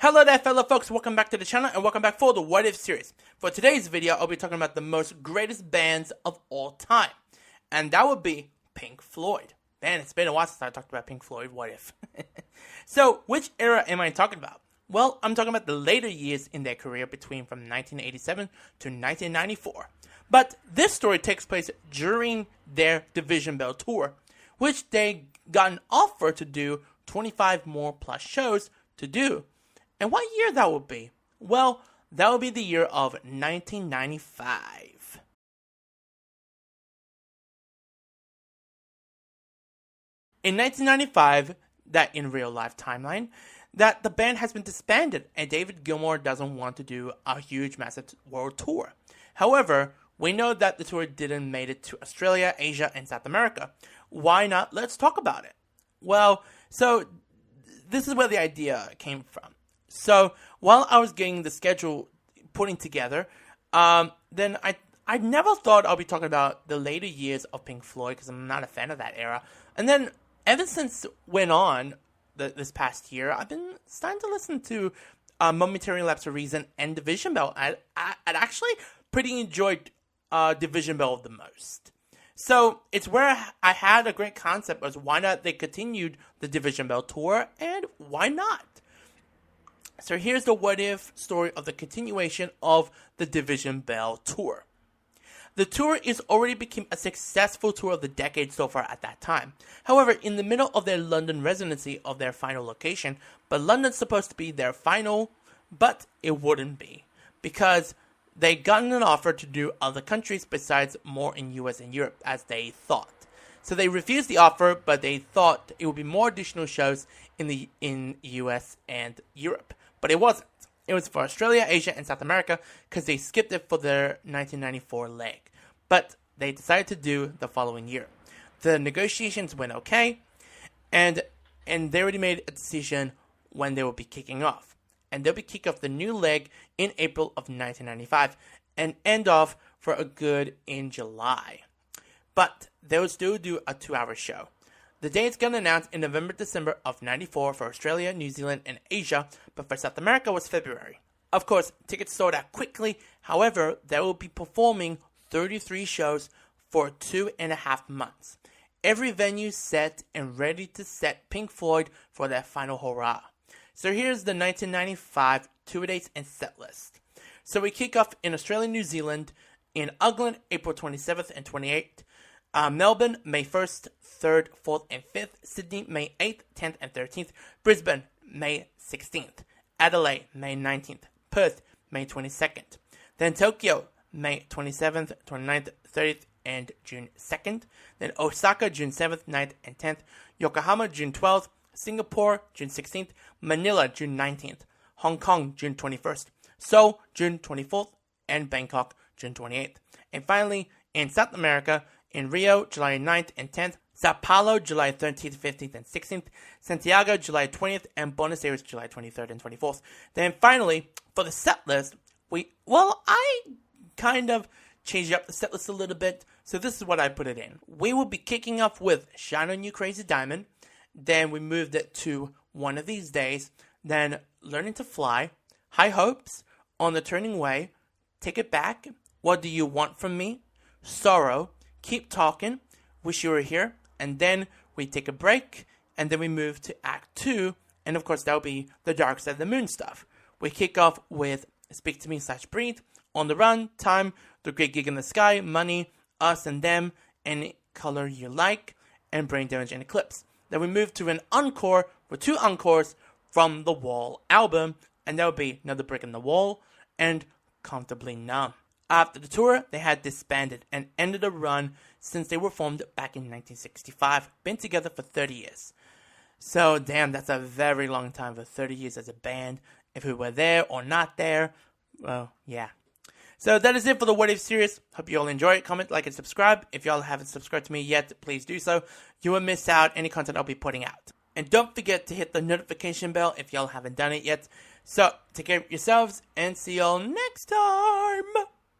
Hello there fellow folks, welcome back to the channel and welcome back for the What If series. For today's video, I'll be talking about the most greatest bands of all time. And that would be Pink Floyd. Man, it's been a while since I talked about Pink Floyd, what if? So, which era am I talking about? Well, I'm talking about the later years in their career between from 1987 to 1994. But this story takes place during their Division Bell tour, which they got an offer to do 25 more plus shows to do. And what year that would be? Well, that would be the year of 1995. In 1995, that in real life timeline, that the band has been disbanded and David Gilmour doesn't want to do a huge massive world tour. However, we know that the tour didn't make it to Australia, Asia, and South America. Why not? Let's talk about it. Well, so this is where the idea came from. So while I was getting the schedule putting together, then I never thought I'll be talking about the later years of Pink Floyd because I'm not a fan of that era. And then ever since went on this past year, I've been starting to listen to Momentary Lapse of Reason and Division Bell. I actually pretty enjoyed Division Bell the most. So it's where I had a great concept was why not they continued the Division Bell tour and why not? So here's the what if story of the continuation of the Division Bell tour. The tour is already became a successful tour of the decade so far at that time. However, in the middle of their London residency of their final location, but London's supposed to be their final, but it wouldn't be. Because they gotten an offer to do other countries besides more in US and Europe as they thought. So they refused the offer, but they thought it would be more additional shows in US and Europe. But it wasn't. It was for Australia, Asia, and South America because they skipped it for their 1994 leg. But they decided to do the following year. The negotiations went okay, and they already made a decision when they will be kicking off. And they'll be kicking off the new leg in April of 1995 and end off for a good in July. But they will still do a 2-hour show. The date's going to announce in November-December of 94 for Australia, New Zealand, and Asia, but for South America was February. Of course, tickets sold out quickly. However, they will be performing 33 shows for 2.5 months. Every venue set and ready to set Pink Floyd for their final hurrah. So here's the 1995 tour dates and set list. So we kick off in Australia, New Zealand, in Auckland, April 27th and 28th. Melbourne, May 1st, 3rd, 4th, and 5th. Sydney, May 8th, 10th, and 13th. Brisbane, May 16th. Adelaide, May 19th. Perth, May 22nd. Then Tokyo, May 27th, 29th, 30th, and June 2nd. Then Osaka, June 7th, 9th, and 10th. Yokohama, June 12th. Singapore, June 16th. Manila, June 19th. Hong Kong, June 21st. Seoul, June 24th. And Bangkok, June 28th. And finally, in South America, in Rio, July 9th and 10th, Sao Paulo, July 13th, 15th, and 16th, Santiago, July 20th, and Buenos Aires, July 23rd and 24th. Then finally, for the set list, I kind of changed up the set list a little bit, so this is what I put it in. We will be kicking off with Shine On You Crazy Diamond, then we moved it to One of These Days, then Learning to Fly, High Hopes, On the Turning Way, Take It Back, What Do You Want From Me, Sorrow, Keep Talking, Wish You Were Here, and then we take a break, and then we move to Act 2, and of course that'll be the Dark Side of the Moon stuff. We kick off with Speak to Me / Breathe, On the Run, Time, The Great Gig in the Sky, Money, Us and Them, Any Color You Like, and Brain Damage and Eclipse. Then we move to an encore with 2 encores from the Wall album, and that'll be Another Brick in the Wall and Comfortably Numb. After the tour, they had disbanded and ended a run since they were formed back in 1965. Been together for 30 years. So, damn, that's a very long time for 30 years as a band. If we were there or not there, well, yeah. So that is it for the What If series. Hope you all enjoy it. Comment, like, and subscribe. If y'all haven't subscribed to me yet, please do so. You will miss out any content I'll be putting out. And don't forget to hit the notification bell if y'all haven't done it yet. So, take care of yourselves and see y'all next time.